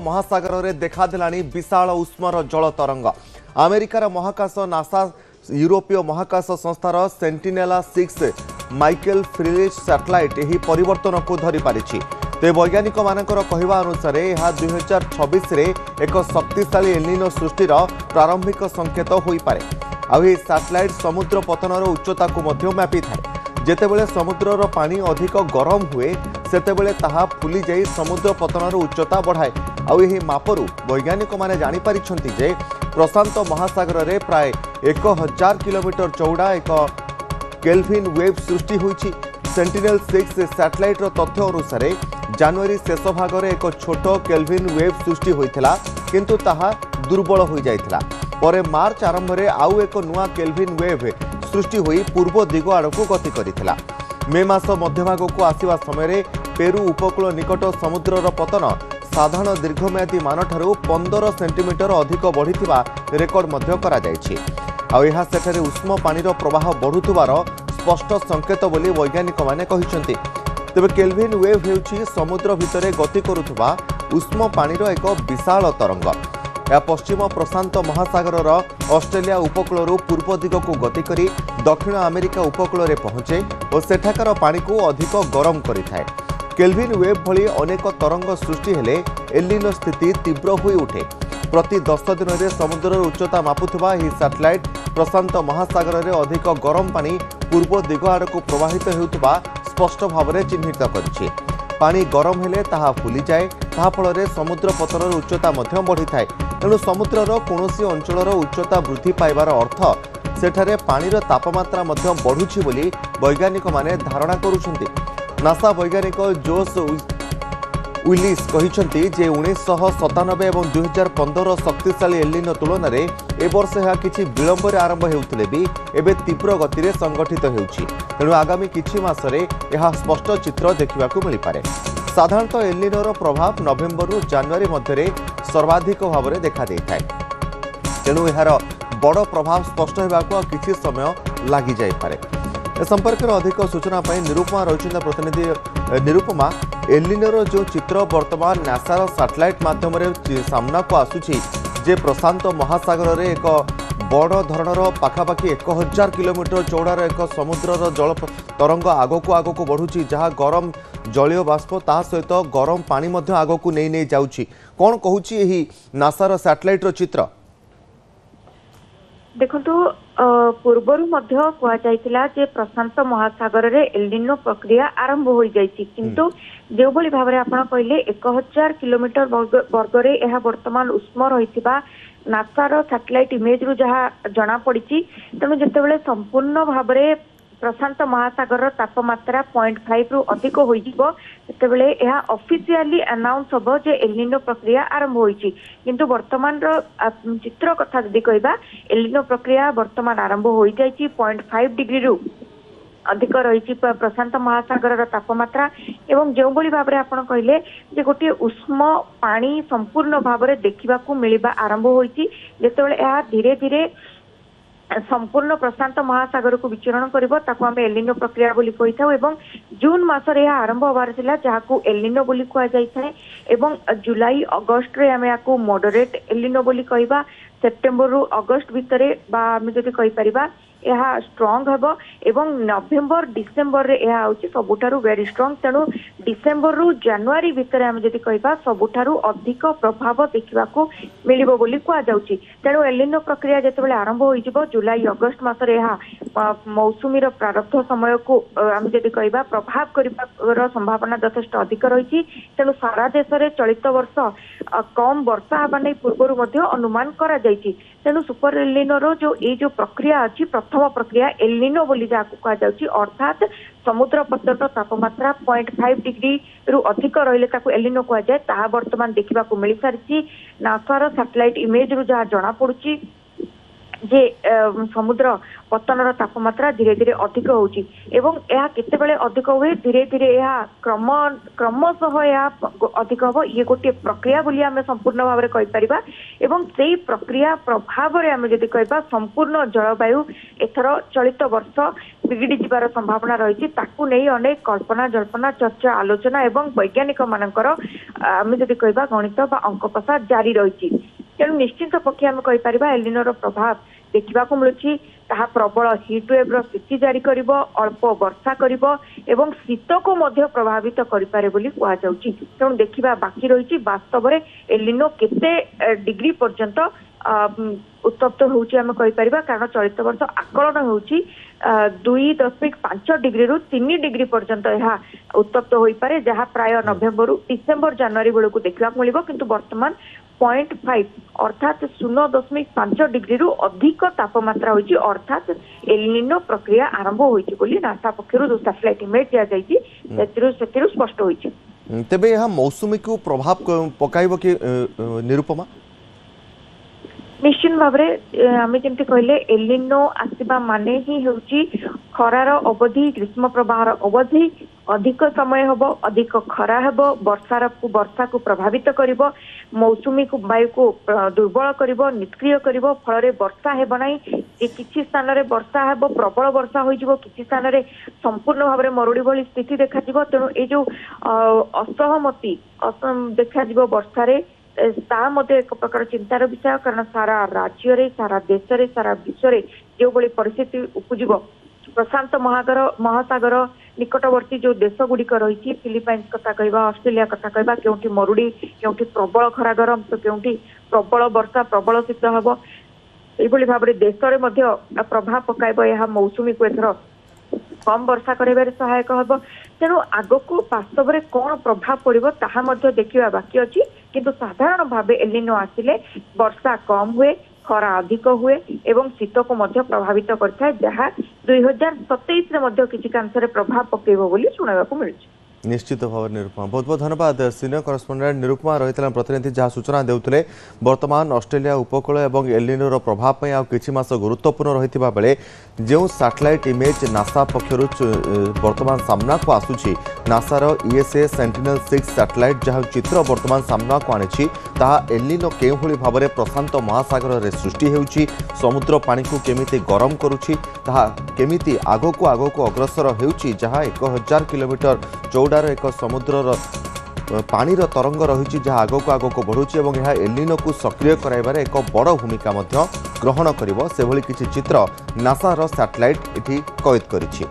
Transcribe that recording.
महासागर में देखा विशाल उष्मर जल तरंग। अमेरिकार महाकाश नासा यूरोपीय महाकाश संस्थार सेंटिनेला-6 माइकल फ्रिलिच सैटेलाइट यह परिवर्तन को धरी पारिछि। ते वैज्ञानिक मानकर कहवा अनुसार यह 2026 रे एक शक्तिशाली एलिनो सृष्टिर प्रारंभिक संकेत हो पारे। आउ सैटेलाइट समुद्र पतनर उच्चता को मध्य मापी थाए। जेतेबेले समुद्रर पानी अधिक गरम हुए सेतेबेले ताहा फुली जाई समुद्र पतनर उच्चता बढ़ाए। आउ यही मापरू वैज्ञानिक माने जानि पारिछंती जे प्रशांत महासागर रे प्राय 1000 किलोमीटर चौड़ा एक केल्विन वेव सृष्टि होईछि। सेंटिनेल-6 सैटेलाइट तथ्य अनुसार जनवरी शेष भाग में एक छोट केल्विन वेव सृष्टि होइथिला, किंतु ताहा दुर्बल हो जाइथिला। परे मार्च आरंभ में आउ एक नुआ केल्विन वेव सृष्टि होई पूर्व दिग आड़क गति करिथिला। मे मास मध्यभाग को आसिबा समय पेरू उपकूल निकट समुद्रर पतन साधारण दीर्घम्यादी मान ठारू 15 सेंटीमीटर अधिक बढ़िथिबा रेकर्ड मध्य करा जायछि। आउ एहा सेठारे उष्म पानीर प्रवाह बढ़ुथुबार स्पष्ट संकेत बोली वैज्ञानिक माने कहिसंती। तेबे केल्विन वेव हेउछि समुद्र भितरे गति करुथुबा उष्म पानीर एक विशाल तरंग। यह पश्चिम प्रशांत महासागर ऑस्ट्रेलिया उपकूल पूर्व दिग को गति करी दक्षिण अमेरिका उपकूल में पहुंचे और सेठाकार पानी को अधिक गरम करिथाए। केल्विन वेव भली अनेक तरंग सृष्टि हेले एलिनो स्थिति तीव्र होई उठे। प्रति 10 दिन में समुद्र उच्चता मापुथुबा यह सैटेलाइट प्रशांत महासागर में अधिक गरम पानी पूर्व दिग आड़क प्रवाहित हेउथुबा स्पष्ट भाव में चिन्हित करिछि। पानी गरम हेले ताहा फुली जाए, ताहा फल समुद्र पतनर उच्चता मध्य बढ़ी थाए। तेणु समुद्रर कौनसी अंचलर उच्चता वृद्धि पाइबार अर्थ सेठारे पानीर तापमात्रा मध्य बढ़ुछि बोली वैज्ञानिक माने धारणा करुछंती। नासा वैज्ञानिक जोस विलिस कहिसंती जे 1997 और 2015 शक्तिशाली एलिनो तुलन में ए वर्ष यह किछि विलंब रे आरंभ हेउथिले भी एबे तीव्र गति रे संगठित हेउछि। तेणु आगामी किछि मासरे यह स्पष्ट चित्र देखा मिल पारे। साधारणतः एलिनोर प्रभाव नवेम्बर रु जनवरी मध्य सर्वाधिक भाव में देखा देता है। तेणु यार बड़ प्रभाव स्पष्ट होगा किसी समय लगी जापे। ए संपर्क में अधिक सूचना निरुपमा रही प्रतिनिधि। निरुपमा, एलिनोर जो चित्र वर्तमान नासार सैटेलाइट माध्यम सामना को आसुची जे प्रशांत महासागर में एक बड़ धरणर पाखापाखि 1000 किलोमीटर चौड़ार एक समुद्रर जल तरंग आगक बढ़ुची, जहाँ गरम जलीय बाष्प ता सहित गरम पानी आगक नहीं जाउची। कौन कहूची यही नासार सैटेलाइट चित्र? देखंतु पूर्वर मध्य कहुला जे प्रशांत महासागर रे एलिनो प्रक्रिया आरंभ हो जाइछि, किंतु जो भली भाव में आपन कहले 1000 किलोमीटर वर्ग रे यह वर्तमान उष्म रहिथिबा नासार सैटेलाइट इमेज रु जहाँ जना पड़ी। तेणु जितेबाला संपूर्ण भाव में प्रशांत महासागर तापमात्रा 0.5 रु अधिक होतेबले यह ऑफिशियली अनाउंस हम जे एलिनो प्रक्रिया आरंभ होइछि। किंतु वर्तमान चित्र कथा यदि कहबा एलिनो प्रक्रिया वर्तमान आरंभ हो जाइछि। 0.5 डिग्री रु अधिक रही प्रशांत महासागर तापमात्रा एवं जो भली भाव में आपन कहले जे गोटे उष्म पानी संपूर्ण भाव में देखा मिलवा आरंभ होइछि। जेतेबेले यह धीरे धीरे संपूर्ण प्रशांत महासागर को विचरण करिवो ताको आमे एलिनो प्रक्रिया बोली कहिथाउ एवं जून मासरे यह आरंभ होबार थिला जाहाकू एलिनो बोली कहा जाइथाय एवं जुलाई अगस्त रे आमे याकू मॉडरेट एलिनो बोली कहबा। सेप्टेम्बर रु अगस्त भितरे बा आमे जदि कहि परिबा यह स्ट्रॉन्ग हेबो एवं नवेम्बर डिसेम्बर रे यह होछि सबुठारु वेरी स्ट्रॉन्ग। तेणु डिसेम्बर रु जनवरी भितर आमे जदि कहबा सबुठारु अधिक प्रभाव देखिबाकू मिलिबो बोली कहा जाउछि। तेणु एलिनो प्रक्रिया जेतेबेले आरंभ होई जिवो जुलाई अगस्त मासरे यह मौसुमीर प्रारब्ध समय को आमे जदि कहबा प्रभाव करिबार संभावना यथेष्ट अधिक रही। तेणु सारा देश में चलित वर्ष कम वर्षा हेबा नै पूर्वरु मध्य अनुमान करा जाइछि। तेणु सुपर एलिनोर जो प्रक्रिया अच्छी प्रथम प्रक्रिया एलिनो बोली जहाँ कहा जाउछि, अर्थात समुद्र पतन तापमात्रा 0.5 डिग्री रु अधिक रहिले ताकू एलिनो कहा जाए। ताहा वर्तमान देखा मिल सारी नासार सैटेलाइट इमेज रु जहाँ जना पड़ुछि जे समुद्र पतनर तापमात्रा धीरे धीरे अधिक होउची एवं यह केतेबेले अधिक हुए धीरे धीरे यह क्रमशः यह अधिक हम ये गोटे प्रक्रिया बोली आम संपूर्ण भाव में कहीपर एवं से प्रक्रिया प्रभाव में आम जदि कह संपूर्ण जलवायु एथर चलित वर्ष बिगिड़ी जीवार संभावना रही ताकू नहीं अनेक कल्पना जल्पना चर्चा आलोचना एवं वैज्ञानिक मानकर आम जदि कह गणित बा अंक कषा जारी रही तेणु निश्चित पक्षे आम कहीपर एलिनोर प्रभाव देखा मिलूँ ताहा प्रबल हिट वेव स्थिति जारी करिबो अल्प वर्षा करिबो एवं शीत को मध्य प्रभावित करिपारे बोली कुआ जाउची तेणु देखिबा बाकी रही वास्तव में एलिनो केते डिग्री पर्यंत उत्तप्त होउची आम कहि परिबा कारण चलित वर्ष आकलन होउची 2.5 डिग्री रु 3 डिग्री पर्यंत यह उत्तप्त होई पारे जहाँ प्राय नवेम्बर डिसेम्बर जनवरी बेलू देखा मिलिबो किंतु वर्तमान 0.5 अर्थात 0.5 डिग्री रु अधिक तापमात्रा होइची अर्थात एलिनो प्रक्रिया आरंभ होइची बोली नासा पक्षरु जो सैटेलाइट इमेज दिया जाइची सेतिरु स्पष्ट होइची तेबे यह मौसुमी को प्रभाव पकाइबो कि निरुपमा निश्चित भाव आम जमी कहले एलिनो आसवा माने ही होची खरार अवधि ग्रीष्म प्रवाहर अवधि अधिक समय हम अधिक खरा हेब वर्षा को प्रभावित करिब मौसुमी को वायु को दुर्बल करिब निष्क्रिय करिब फल वर्षा हेब नाही किछि स्थान रे वर्षा हेब प्रबल वर्षा होई जिवो किछि स्थान रे संपूर्ण भाव में मरुड़ी भली स्थिति देखा जिवो तेणु ए जो असहमति देखा जिवो वर्षा रे ता मध्य एक प्रकार चिंतार विषय कारण सारा राज्य रे सारा देश रे सारा विश्व रे जो बड़ी परिस्थिति उपजिब प्रशांत महासागर निकटवर्ती जो देश गुड़िक रही फिलिपाइंस कथा कहवा ऑस्ट्रेलिया कथा कहवा केउठी मरुड़ी केउठी प्रबल खरा गरम तो केउठी प्रबल वर्षा प्रबल शीत हम यही भाव में देश में प्रभाव पकाइब यह मौसुमी को एथर कम वर्षा कर सहायक हम तेणु आग को वास्तव में कौन प्रभाव पड़ो ताहा देखा बाकी अच्छी किंतु साधारण भाव एलिनो आसिले वर्षा कम हुए खरा अधिक हुए एवं शीत को मध्य प्रभावित करता है जहाँ 2027 रे किसी कांशरे प्रभाव पकेब बोली शुणा मिलूँ निश्चित भाव निरुपमा बहुत बहुत धन्यवाद सीनियर करस्पोंडेंट निरुपमा रही प्रतिनिधि जहाँ सूचना देउथिले वर्तमान ऑस्ट्रेलिया उपकूल और एलिनोर प्रभाव आ किछि मास गुरुत्वपूर्ण रही बेले जो सैटेलाइट इमेज नासा पक्षर वर्तमान सामना को आसुची नासार ईएसए सेंटिनेल-6 सैटेलाइट जहाँ चित्र वर्तमान सामना को आनी एलिनो केउभली भाव में प्रशांत महासागर में सृष्टि होउची समुद्र पानी को केमिति गरम करुची केमिति आगको अग्रसर होउची जहाँ 1000 किलोमीटर चौड़ार एक समुद्रर पानीर तरंग रही जहाँ आगको बढ़ुची और यह एलिनो को सक्रिय कराइबार एक बड़ भूमिका ग्रहण करिवो से भली किछि चित्र नासार सैटेलाइट इठी कैद करिछि।